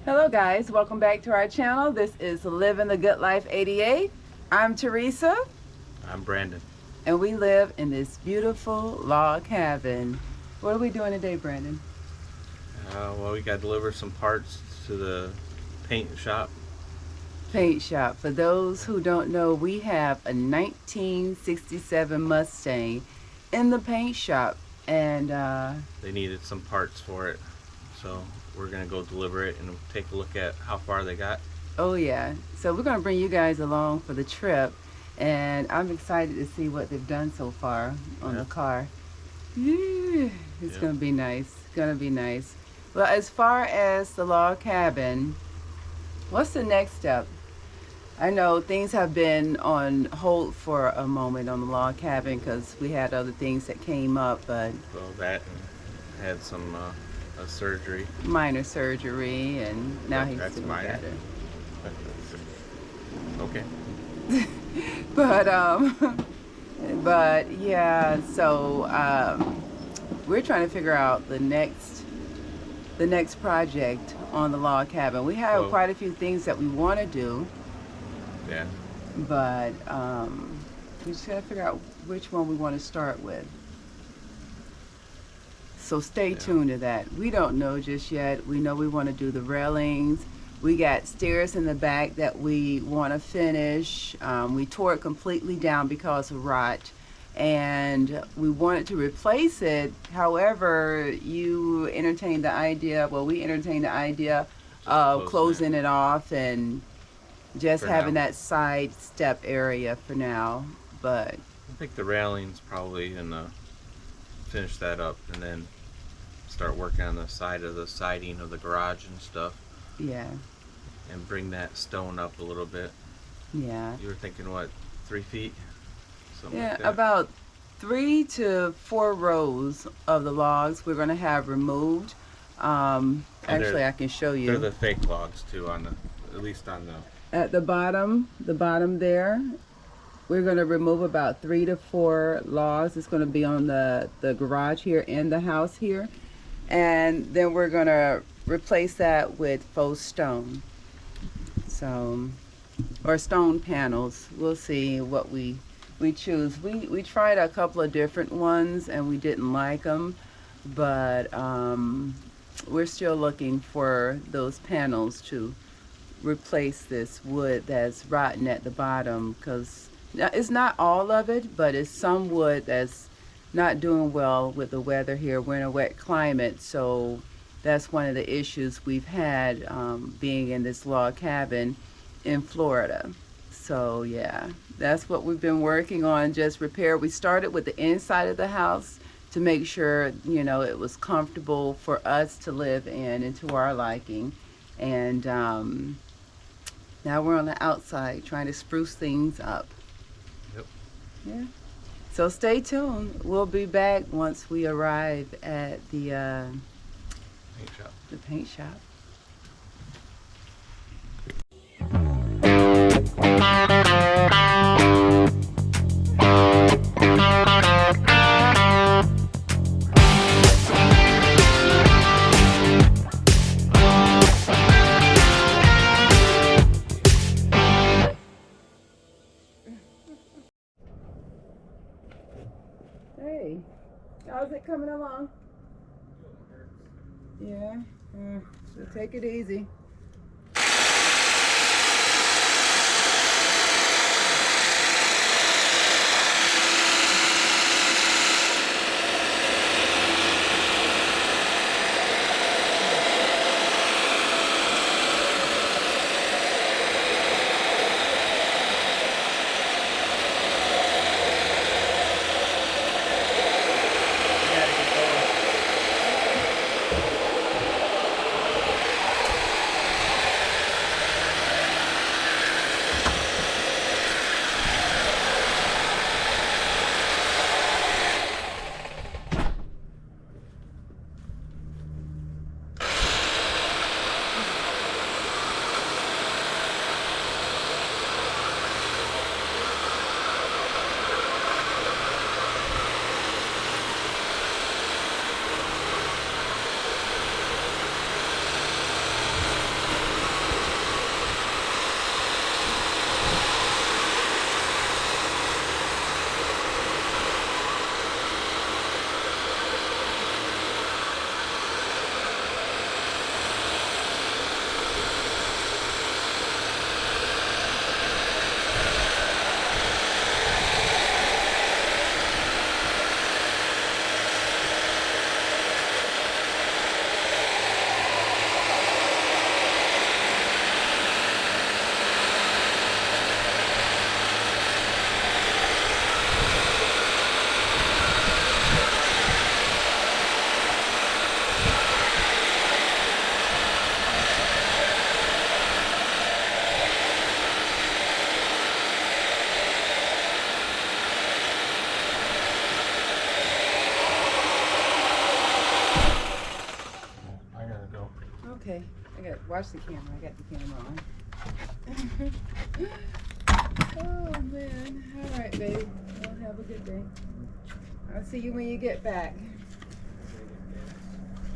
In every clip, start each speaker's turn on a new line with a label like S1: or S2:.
S1: Hello guys, welcome back to our channel. This is Living the Good Life 88. I'm Teresa.
S2: I'm Brandon.
S1: And we live in this beautiful log cabin. What are we doing today, Brandon?
S2: Well, we got to deliver some parts to the paint shop.
S1: Paint shop. For those who don't know, we have a 1967 Mustang in the paint shop. And
S2: they needed some parts for it. So we're going to go deliver it and take a look at how far they got.
S1: Oh yeah. So we're going to bring you guys along for the trip. And I'm excited to see what they've done so far on the car. Yeah, it's going to be nice. It's going to be nice. Well, as far as the log cabin, what's the next step? I know things have been on hold for a moment on the log cabin because we had other things that came up, but...
S2: Well, that and had some a surgery.
S1: Minor surgery, and now he's doing
S2: minor.
S1: better.
S2: Okay.
S1: But yeah, so we're trying to figure out the next project on the log cabin. We have quite a few things that we want to do.
S2: Yeah.
S1: But we just gotta figure out which one we want to start with. So stay tuned to that. We don't know just yet. We know we want to do the railings. We got stairs in the back that we want to finish. We tore it completely down because of rot, and we wanted to replace it. However, you entertained the idea, well, we entertained the idea of closing it off and just having that side step area for now. But
S2: I think the railings probably, and finish that up and then start working on the side of the siding of the garage and stuff.
S1: Yeah.
S2: And bring that stone up a little bit.
S1: Yeah.
S2: You were thinking what, 3 feet? Something
S1: yeah,
S2: like that?
S1: About 3 to 4 rows of the logs we're going to have removed. Actually, I can show you.
S2: They're the fake logs too, on the, at least on the...
S1: At the bottom there, we're going to remove about 3 to 4 logs. It's going to be on the garage here and the house here. And then we're going to replace that with faux stone. So, or stone panels. We'll see what we choose. We tried a couple of different ones and we didn't like them, but we're still looking for those panels to replace this wood that's rotten at the bottom, because it's not all of it, but it's some wood that's not doing well with the weather here. We're in a wet climate, so that's one of the issues we've had being in this log cabin in Florida. So yeah, that's what we've been working on, just repair. We started with the inside of the house to make sure, you know, it was comfortable for us to live in and to our liking. And now we're on the outside trying to spruce things up.
S2: Yep.
S1: Yeah. So stay tuned. We'll be back once we arrive at the
S2: paint shop.
S1: The paint shop. Hey, how's it coming along? Yeah, so take it easy. Okay, I got watch the camera. I got the camera on. Oh man. All right, babe. Well, have a good day. I'll see you when you get back.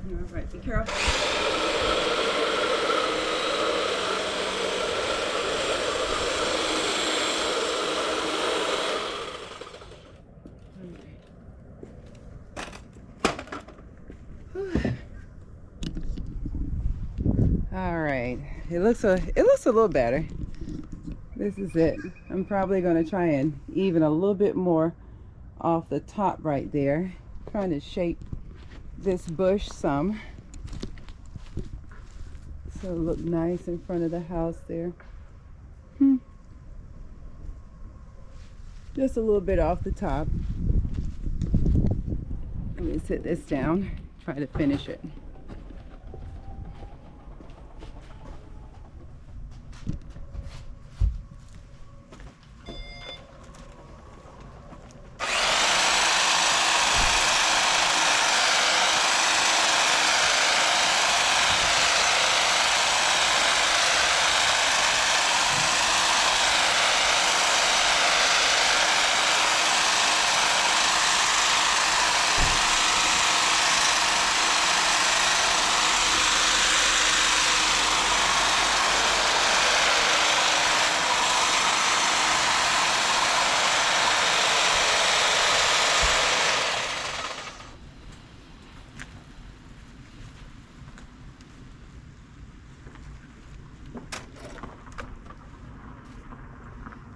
S1: All right, be careful. All right, it looks a little better. This is it. I'm probably going to try and even a little bit more off the top right there, trying to shape this bush some so it'll look nice in front of the house there. Just a little bit off the top. Let me sit this down, try to finish it.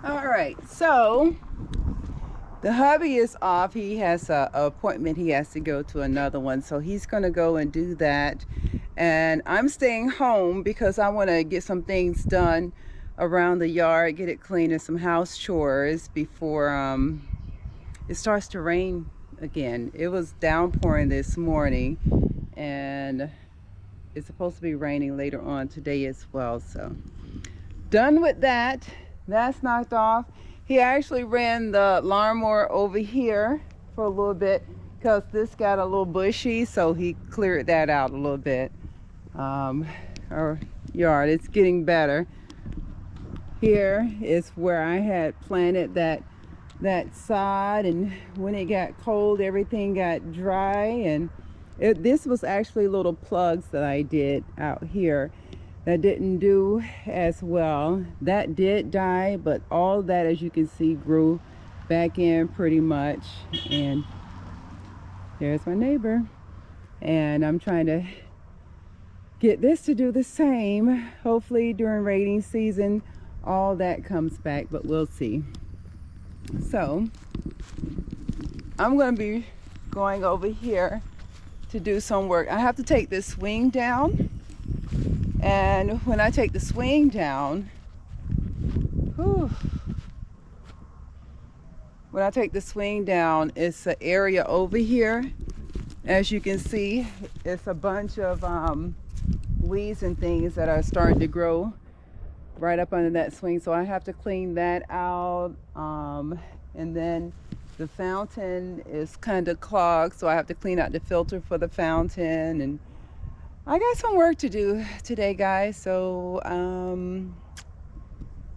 S1: All right, so the hubby is off. He has an appointment. He has to go to another one, so he's gonna go and do that. And I'm staying home because I want to get some things done around the yard, get it clean, and some house chores before it starts to rain again. It was downpouring this morning, and it's supposed to be raining later on today as well. So done with that. That's knocked off. He actually ran the lawnmower over here for a little bit because this got a little bushy, so he cleared that out a little bit. Our yard, it's getting better. Here is where I had planted that sod, and when it got cold, everything got dry, and this was actually little plugs that I did out here that didn't do as well. That did die, but all that, as you can see, grew back in pretty much. And there's my neighbor, and I'm trying to get this to do the same. Hopefully during rainy season all that comes back, but we'll see. So I'm going to be going over here to do some work. I have to take this swing down, and when I take the swing down, it's an area over here. As you can see, it's a bunch of weeds and things that are starting to grow right up under that swing, so I have to clean that out. And then the fountain is kind of clogged, so I have to clean out the filter for the fountain. And I got some work to do today, guys, so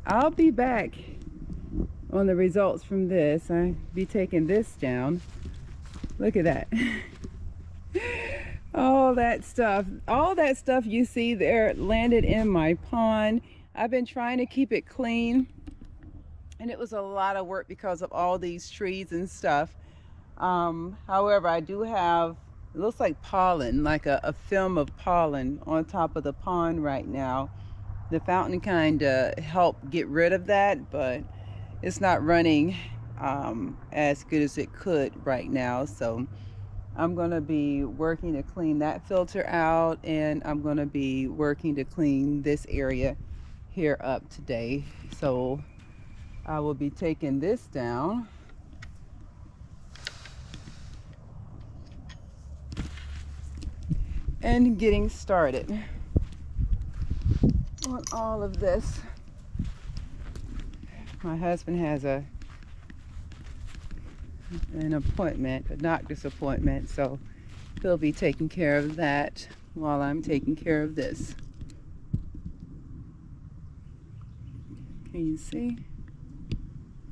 S1: I'll be back on the results from this. I'll be taking this down. Look at that. all that stuff you see there landed in my pond. I've been trying to keep it clean, and it was a lot of work because of all these trees and stuff. However, I do have, it looks like pollen, like a film of pollen on top of the pond right now. The fountain kind of helped get rid of that, but it's not running as good as it could right now. So I'm going to be working to clean that filter out, and I'm going to be working to clean this area here up today. So I will be taking this down. And getting started on all of this. My husband has an appointment, a doctor's appointment, so he'll be taking care of that while I'm taking care of this. Can you see?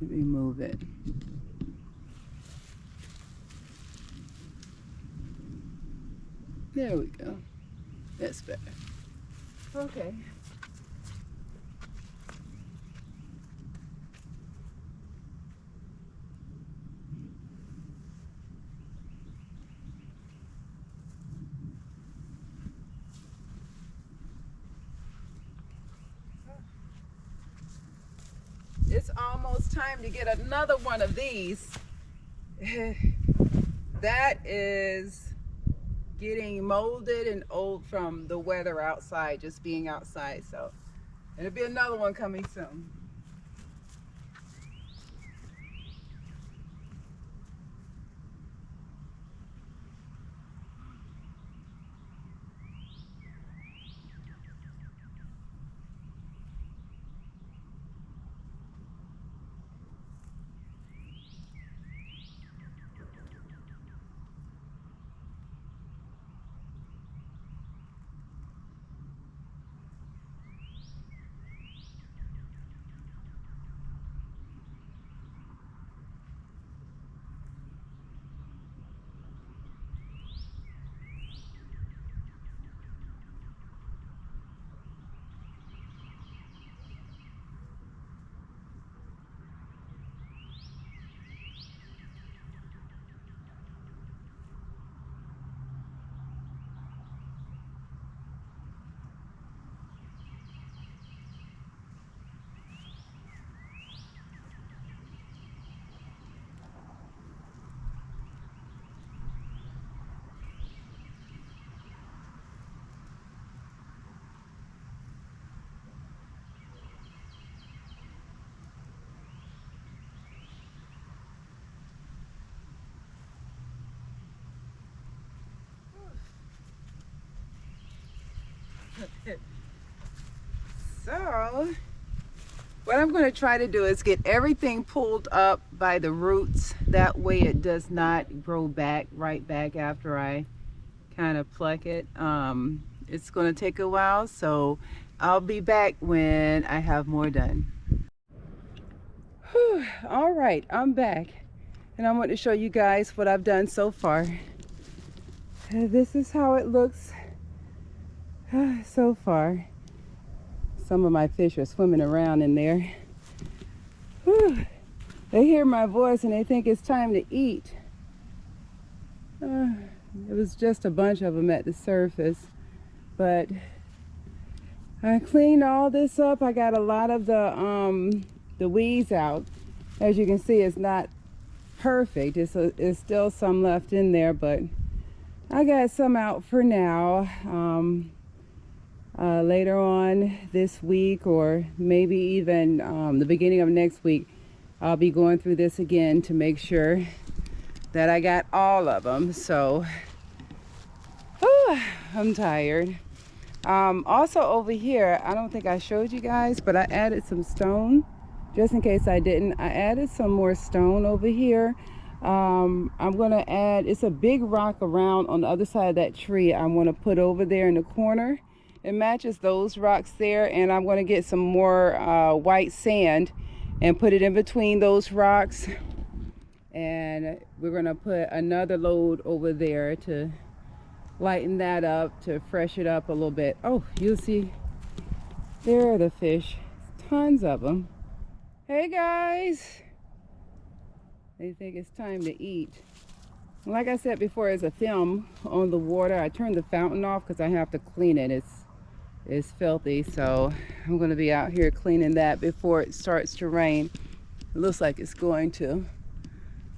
S1: Let me move it. There we go. That's better. Okay. It's almost time to get another one of these. That is getting molded and old from the weather outside, just being outside. So there'll be another one coming soon. So what I'm going to try to do is get everything pulled up by the roots. That way it does not grow back right back after I kind of pluck it. It's going to take a while, so I'll be back when I have more done. Whew. All right, I'm back, and I want to show you guys what I've done so far. This is how it looks so far. Some of my fish are swimming around in there. Whew. They hear my voice and they think it's time to eat. It was just a bunch of them at the surface, but I cleaned all this up. I got a lot of the weeds out. As you can see, it's not perfect. It's still some left in there, but I got some out for now. Later on this week, or maybe even the beginning of next week, I'll be going through this again to make sure that I got all of them. So I'm tired. Also over here, I don't think I showed you guys, but I added some stone just in case I didn't. I added some more stone over here. I'm gonna add, it's a big rock around on the other side of that tree. I want to put over there in the corner. It matches those rocks there, and I'm going to get some more white sand and put it in between those rocks, and we're going to put another load over there to lighten that up, to fresh it up a little bit. Oh, you'll see, there are the fish, tons of them. Hey guys, they think it's time to eat. Like I said before, there's a film on the water. I turned the fountain off because I have to clean it. It's filthy, so I'm going to be out here cleaning that before it starts to rain. It looks like it's going to,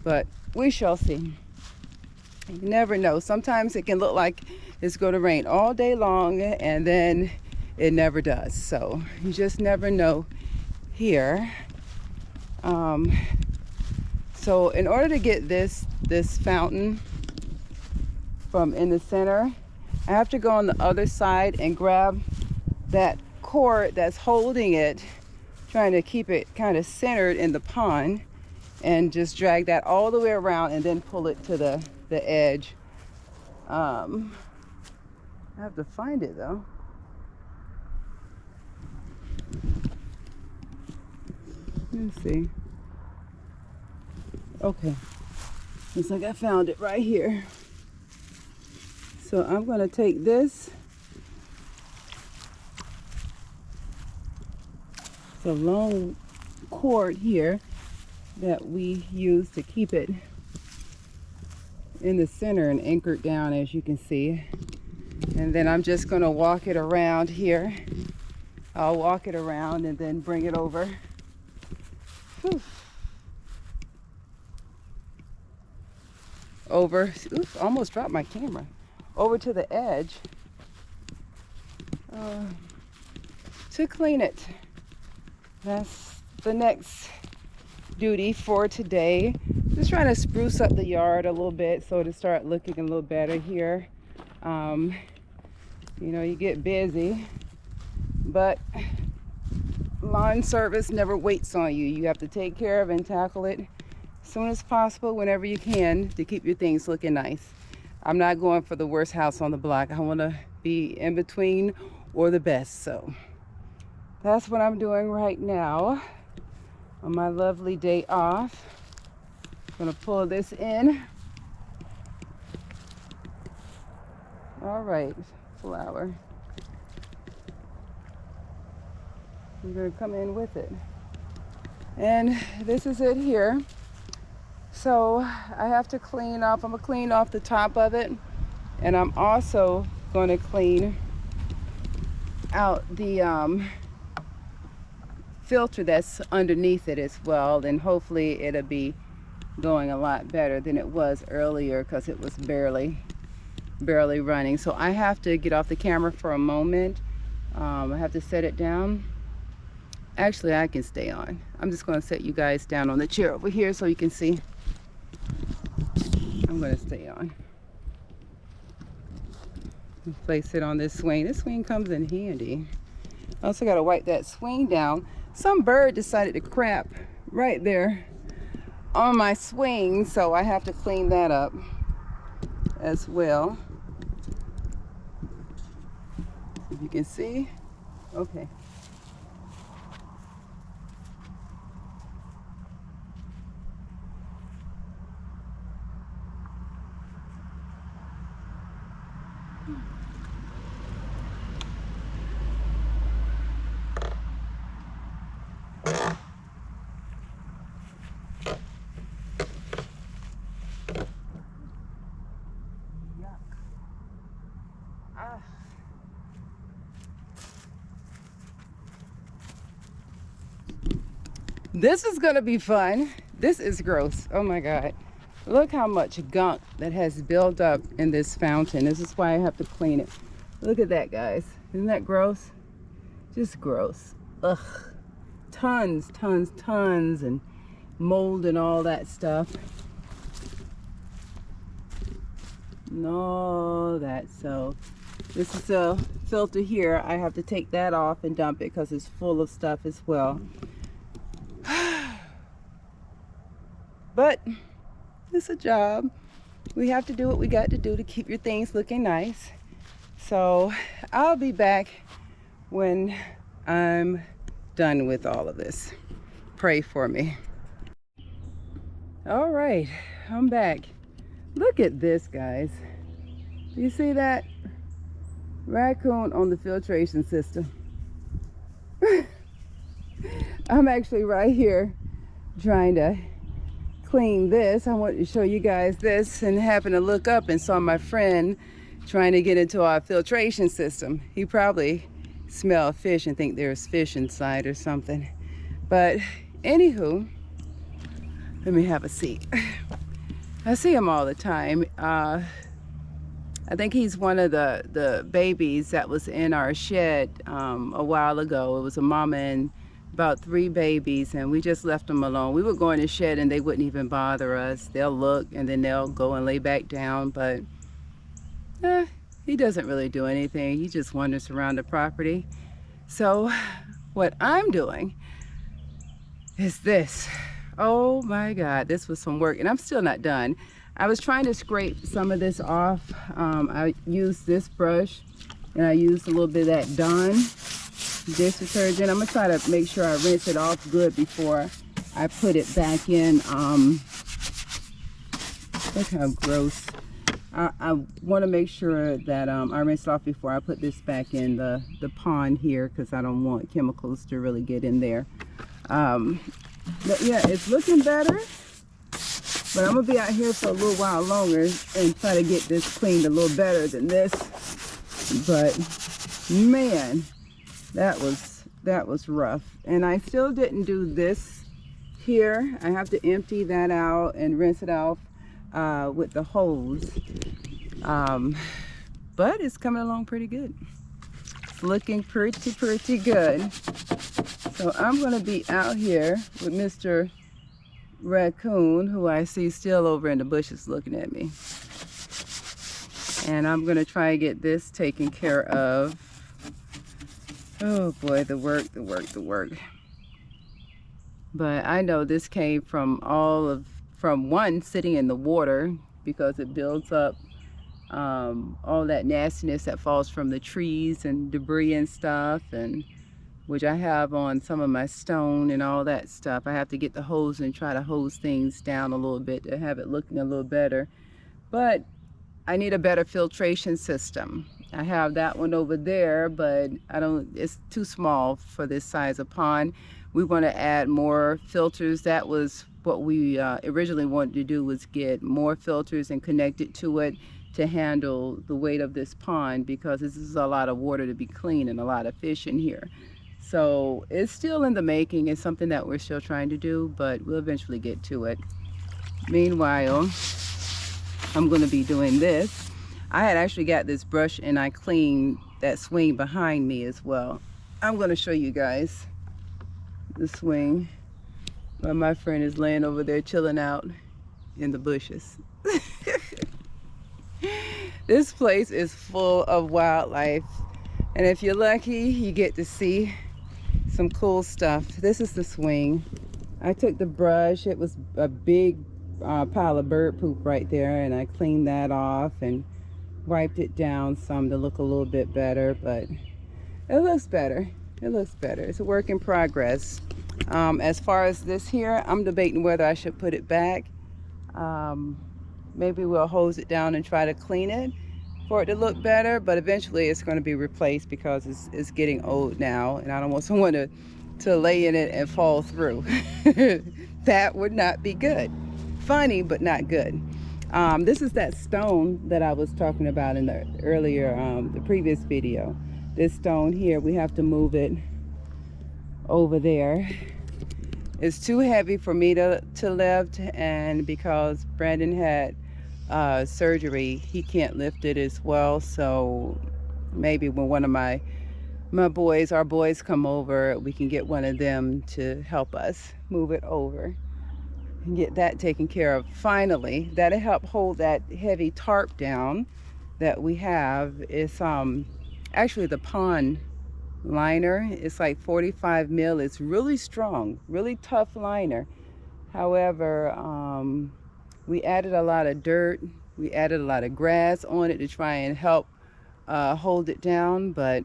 S1: but we shall see. You never know. Sometimes it can look like it's going to rain all day long, and then it never does. So you just never know here. So in order to get this fountain from in the center, I have to go on the other side and grab that cord that's holding it, trying to keep it kind of centered in the pond, and just drag that all the way around and then pull it to the edge. I I have to find it though. Let's see. Okay. Looks like I found it right here. So I'm going to take this. It's a long cord here that we use to keep it in the center and anchored down, as you can see. And then I'm just going to walk it around here. I'll walk it around and then bring it over. Whew. Over, oops, almost dropped my camera. Over to the edge to clean it. That's the next duty for today. Just trying to spruce up the yard a little bit so to start looking a little better here. You know, you get busy, but lawn service never waits on you. You have to take care of and tackle it as soon as possible, whenever you can, to keep your things looking nice. I'm not going for the worst house on the block. I want to be in between or the best. So that's what I'm doing right now on my lovely day off. I'm gonna pull this in. All right, flower. I'm gonna come in with it. And this is it here. So I have to clean off, I'm gonna clean off the top of it. And I'm also gonna clean out the filter that's underneath it as well. And hopefully it'll be going a lot better than it was earlier, because it was barely running. So I have to get off the camera for a moment. I have to set it down. Actually, I can stay on. I'm just going to set you guys down on the chair over here so you can see. I'm going to stay on. Place it on this swing. This swing comes in handy. I also got to wipe that swing down. Some bird decided to crap right there on my swing, so I have to clean that up as well. If you can see. Okay. This is gonna be fun. This is gross. Oh my God. Look how much gunk that has built up in this fountain. This is why I have to clean it. Look at that, guys. Isn't that gross? Just gross. Ugh. Tons and mold and all that stuff. No, that. So this is a filter here. I have to take that off and dump it because it's full of stuff as well. But it's a job. We have to do what we got to do to keep your things looking nice. So I'll be back when I'm done with all of this. Pray for me. All right, I'm back. Look at this, guys. You see that? Raccoon on the filtration system. I'm actually right here trying to clean this. I wanted to show you guys this, and happened to look up and saw my friend trying to get into our filtration system. He probably smelled fish and think there's fish inside or something. But anywho, let me have a seat. I see him all the time. I think he's one of the babies that was in our shed a while ago. It was a mama and about 3 babies, and we just left them alone. We would go in the shed and they wouldn't even bother us. They'll look and then they'll go and lay back down, but he doesn't really do anything. He just wanders around the property. So what I'm doing is this. Oh my God, this was some work, and I'm still not done. I was trying to scrape some of this off. I used this brush And I used a little bit of that Dawn dish detergent. I'm gonna try to make sure I rinse it off good before I put it back in. Look how gross. I want to make sure that I rinse it off before I put this back in the pond here, because I don't want chemicals to really get in there. But yeah, it's looking better. But I'm gonna be out here for a little while longer and try to get this cleaned a little better than this. But man, that was rough. And I still didn't do this here. I have to empty that out and rinse it off with the hose. But it's coming along pretty good. It's looking pretty good. So I'm gonna be out here with Mr. Raccoon, who I see still over in the bushes looking at me. And I'm gonna try to get this taken care of. Oh boy, the work. But I know this came from one, sitting in the water, because it builds up all that nastiness that falls from the trees and debris and stuff, and which I have on some of my stone and all that stuff. I have to get the hose and try to hose things down a little bit to have it looking a little better. But I need a better filtration system. I have that one over there, but it's too small for this size of pond. We want to add more filters. That was what we originally wanted to do, was get more filters and connect it to it to handle the weight of this pond, because this is a lot of water to be clean and a lot of fish in here. So it's still in the making. It's something that we're still trying to do, but we'll eventually get to it. Meanwhile, I'm going to be doing this. I had actually got this brush and I cleaned that swing behind me as well. I'm going to show you guys the swing. But my friend is laying over there chilling out in the bushes. This place is full of wildlife, and if you're lucky, you get to see some cool stuff. This is the swing. I took the brush. It was a big pile of bird poop right there, and I cleaned that off and wiped it down some to look a little bit better, but it looks better. It's a work in progress. As far as this here, I'm debating whether I should put it back. Maybe we'll hose it down and try to clean it for it to look better, but eventually it's going to be replaced because it's getting old now, and I don't want someone to lay in it and fall through. That would not be good. Funny, but not good. This is that stone that I was talking about in the earlier, the previous video. This stone here, we have to move it over there. It's too heavy for me to lift, and because Brandon had surgery, he can't lift it as well. So maybe when one of our boys come over, we can get one of them to help us move it over and get that taken care of. Finally, that'll help hold that heavy tarp down that we have. It's actually the pond liner. It's like 45 mil. It's really strong, really tough liner. However, we added a lot of dirt, we added a lot of grass on it to try and help hold it down, but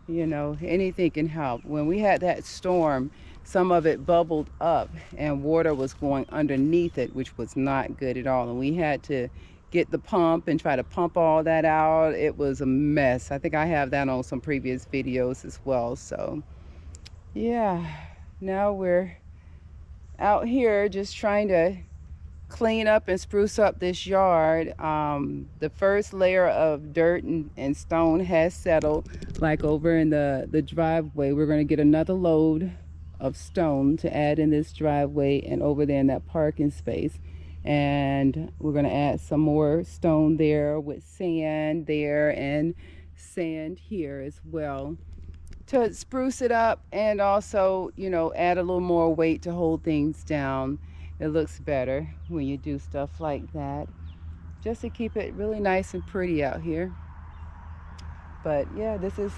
S1: you know, anything can help. When we had that storm, some of it bubbled up and water was going underneath it, which was not good at all, and we had to get the pump and try to pump all that out. It was a mess. I think I have that on some previous videos as well. So yeah, now we're out here just trying to clean up and spruce up this yard. The first layer of dirt and stone has settled. Like over in the driveway, we're going to get another load of stone to add in this driveway and over there in that parking space. And we're going to add some more stone there with sand there and sand here as well to spruce it up, and also, you know, add a little more weight to hold things down. It looks better when you do stuff like that, just to keep it really nice and pretty out here. But yeah, this is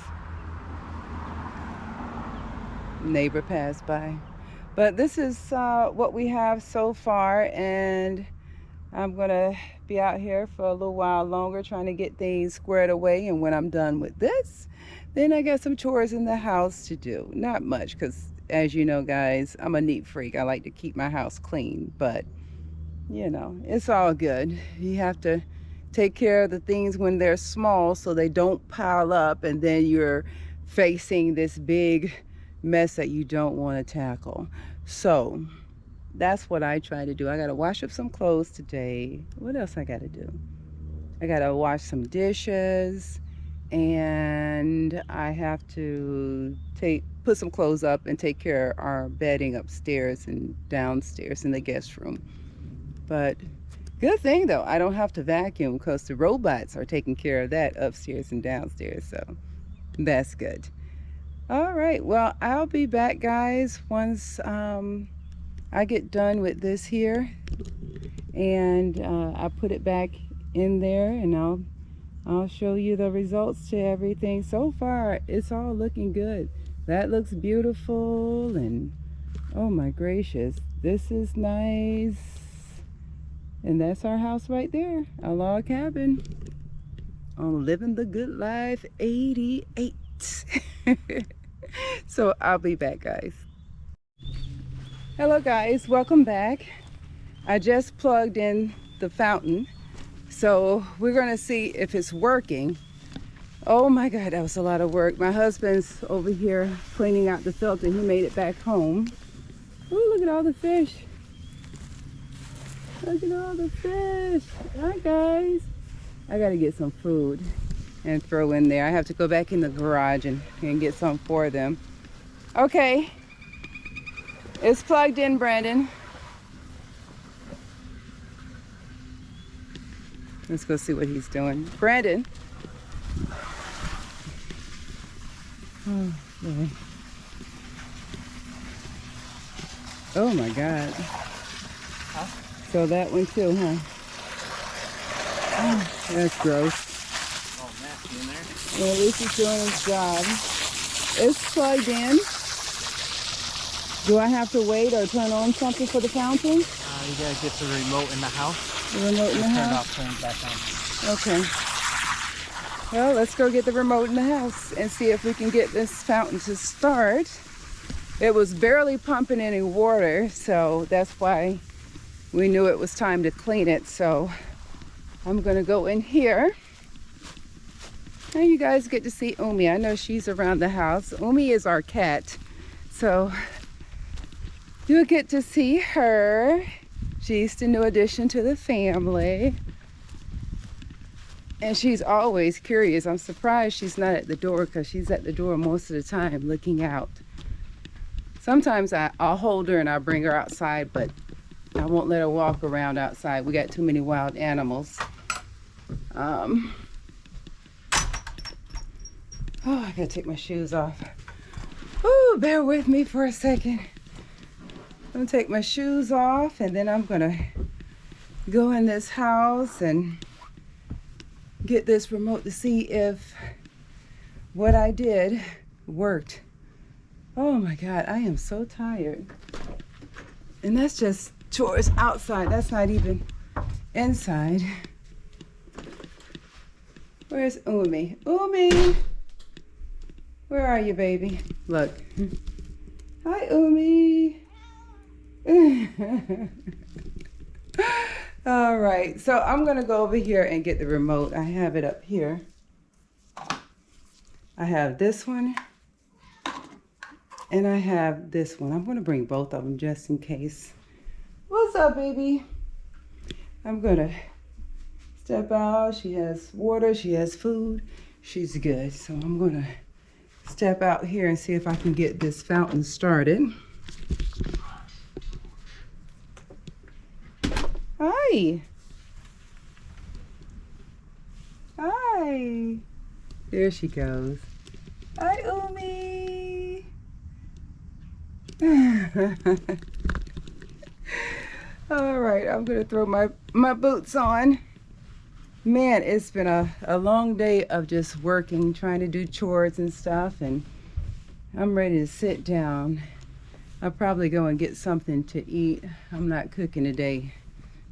S1: neighbor passed by. But this is what we have so far, and I'm gonna be out here for a little while longer trying to get things squared away, and when I'm done with this, then I got some chores in the house to do. Not much, because as you know, guys, I'm a neat freak. I like to keep my house clean, but you know, it's all good. You have to take care of the things when they're small so they don't pile up, and then you're facing this big mess that you don't want to tackle. So that's what I try to do. I gotta wash up some clothes today. What else I gotta do? I gotta wash some dishes, and I have to put some clothes up and take care of our bedding upstairs and downstairs in the guest room. But good thing though, I don't have to vacuum because the robots are taking care of that upstairs and downstairs, so that's good. All right, well, I'll be back, guys, once I get done with this here, and I put it back in there, and I'll show you the results to everything. So far, it's all looking good. That looks beautiful, and oh my gracious, this is nice. And that's our house right there, a log cabin on Living the Good Life 88. So I'll be back, guys. Hello guys, welcome back. I just plugged in the fountain, so we're gonna see if it's working. Oh my God, that was a lot of work. My husband's over here cleaning out the filter. He made it back home. Oh, look at all the fish. Look at all the fish. Hi guys. I gotta get some food and throw in there. I have to go back in the garage and get some for them. Okay. It's plugged in, Brandon. Let's go see what he's doing. Brandon. Oh, boy. Oh my God.
S3: Huh?
S1: So that one too, huh? Oh, that's gross.
S3: Oh, nasty in there.
S1: Well, at least he's doing his job. It's plugged in. Do I have to wait or turn on something for the fountain?
S3: You gotta get the remote in the house.
S1: The remote in the
S3: Turn it
S1: house?
S3: off, turn it back on.
S1: Okay. Well, let's go get the remote in the house and see if we can get this fountain to start. It was barely pumping any water, so that's why we knew it was time to clean it. So I'm gonna go in here. Now you guys get to see Umi. I know she's around the house. Umi is our cat, so you'll get to see her. She's the new addition to the family. And she's always curious. I'm surprised she's not at the door, because she's at the door most of the time looking out. Sometimes I'll hold her and I'll bring her outside, but I won't let her walk around outside. We got too many wild animals. Oh, I gotta take my shoes off. Ooh, bear with me for a second. I'm gonna take my shoes off, and then I'm gonna go in this house and get this remote to see if what I did worked. Oh my God, I am so tired. And that's just chores outside. That's not even inside. Where's Umi? Umi! Where are you, baby? Look. Hi, Umi. All right, so I'm gonna go over here and get the remote. I have it up here. I have this one, and I have this one. I'm gonna bring both of them just in case. What's up, baby? I'm gonna step out. She has water, she has food. She's good, so I'm gonna step out here and see if I can get this fountain started. Hi. Hi. There she goes. Hi, Umi. All right, I'm gonna throw my boots on. Man, it's been a long day of just working, trying to do chores and stuff, and I'm ready to sit down. I'll probably go and get something to eat. I'm not cooking today.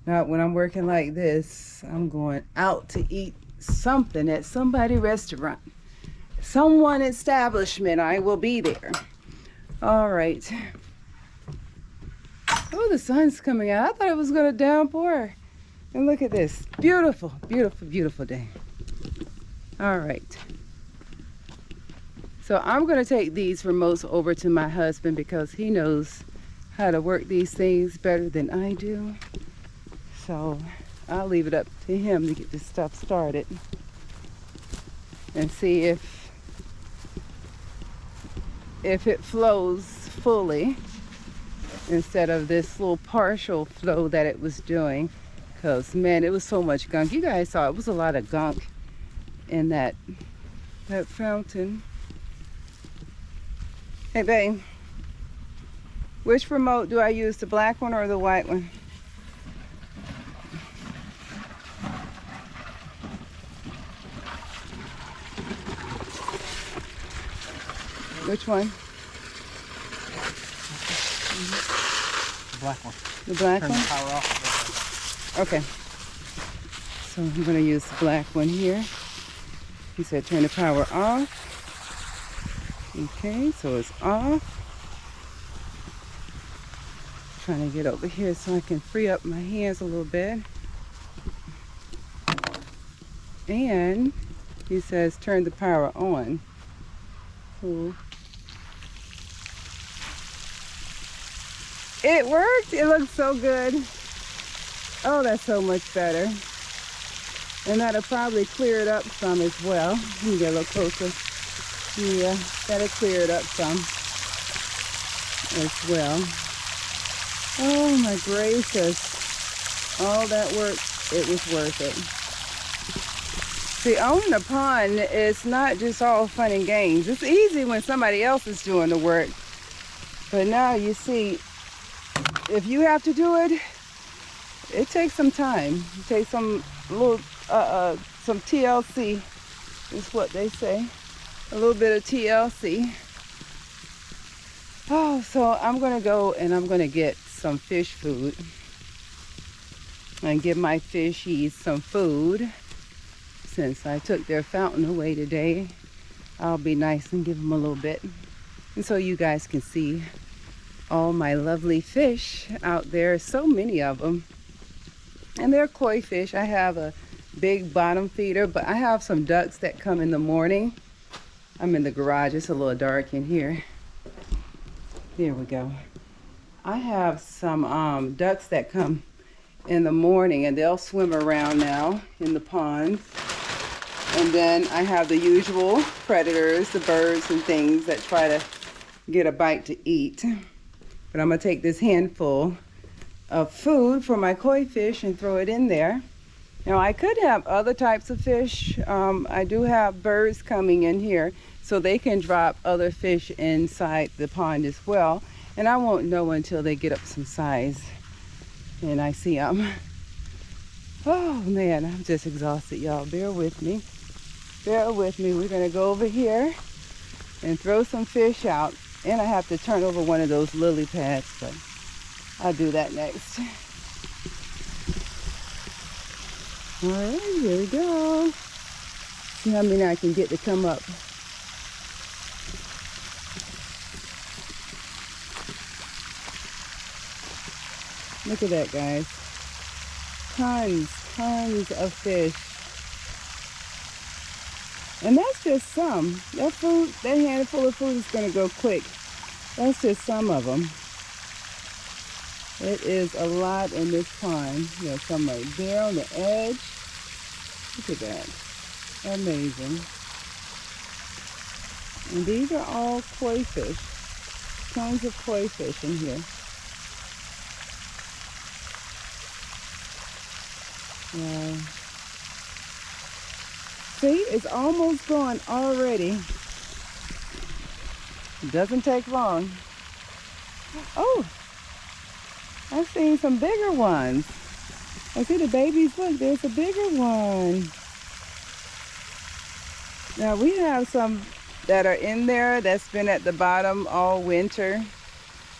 S1: Not when I'm working like this. I'm going out to eat something at somebody's restaurant. Someone establishment. I will be there. All right. Oh, the sun's coming out. I thought it was going to downpour. And look at this. Beautiful, beautiful, beautiful day. All right. So I'm going to take these remotes over to my husband because he knows how to work these things better than I do. So I'll leave it up to him to get this stuff started and see if it flows fully instead of this little partial flow that it was doing. Because man, it was so much gunk. You guys saw it was a lot of gunk in that fountain. Hey babe, which remote do I use, the black one or the white one? Which one?
S3: The black one.
S1: The black
S3: Turn
S1: one?
S3: the power off.
S1: Okay. So I'm going to use the black one here. He said turn the power off. Okay, so it's off. Trying to get over here so I can free up my hands a little bit. And he says turn the power on. Cool. It worked. It looks so good. Oh, that's so much better. And that'll probably clear it up some as well. Let me get a little closer. Yeah, that'll clear it up some as well. Oh my gracious. All that work, it was worth it. See, owning a pond is not just all fun and games. It's easy when somebody else is doing the work. But now you see, if you have to do it, it takes some time. It takes some some TLC is what they say. A little bit of TLC. Oh, so I'm gonna go and I'm gonna get some fish food and give my fishies some food. Since I took their fountain away today, I'll be nice and give them a little bit. And so you guys can see all my lovely fish out there. So many of them. And they're koi fish. I have a big bottom feeder, but I have some ducks that come in the morning. I'm in the garage. It's a little dark in here. There we go. I have some ducks that come in the morning and they'll swim around now in the pond. And then I have the usual predators, the birds and things that try to get a bite to eat. But I'm gonna take this handful of food for my koi fish and throw it in there. Now I could have other types of fish. I do have birds coming in here so they can drop other fish inside the pond as well. And I won't know until they get up some size and I see them. Oh man, I'm just exhausted, y'all. Bear with me. Bear with me. We're gonna go over here and throw some fish out. And I have to turn over one of those lily pads, but I'll do that next. All right, here we go. See how many I can get to come up. Look at that, guys. Tons of fish. And that's just some. That handful of food is going to go quick. That's just some of them. It is a lot in this pond. There's some right there on the edge. Look at that. Amazing. And these are all koi fish. Tons of koi fish in here. Wow. See, it's almost gone already. It doesn't take long. Oh, I've seen some bigger ones. I see the babies. Look, there's a bigger one. Now we have some that are in there that's been at the bottom all winter.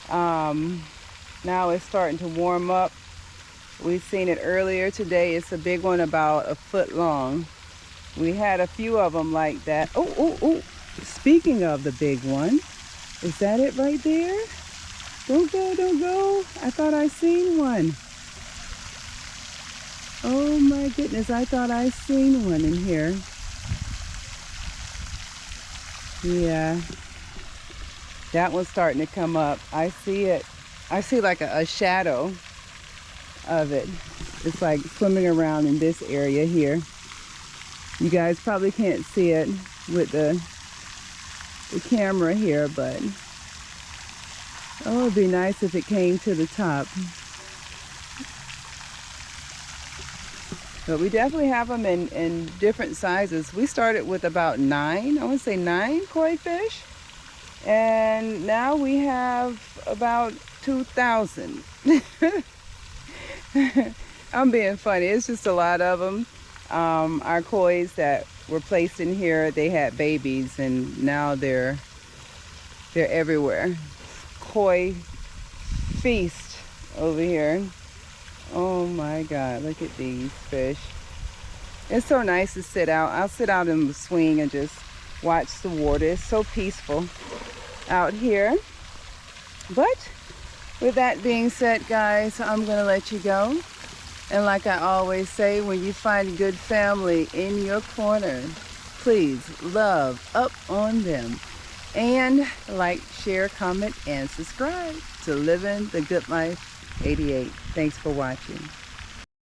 S1: Now it's starting to warm up. We seen it earlier today. It's a big one, about a foot long. We had a few of them like that. Oh, oh, oh. Speaking of the big one, is that it right there? Don't go, don't go. I thought I seen one. Oh my goodness, I thought I seen one in here. Yeah. That one's starting to come up. I see it. I see like a shadow of it. It's like swimming around in this area here. You guys probably can't see it with the camera here, but oh, it'd be nice if it came to the top. But we definitely have them in different sizes. We started with about 9, I want to say 9 koi fish. And now we have about 2,000. I'm being funny. It's just a lot of them. Our kois that were placed in here, they had babies, and now they're everywhere. Koi feast over here. Oh my God, look at these fish. It's so nice to sit out. I'll sit out in the swing and just watch the water. It's so peaceful out here. But with that being said, guys, I'm gonna let you go. And like I always say, when you find good family in your corner, please love up on them. And like, share, comment, and subscribe to Living the Good Life 88. Thanks for watching.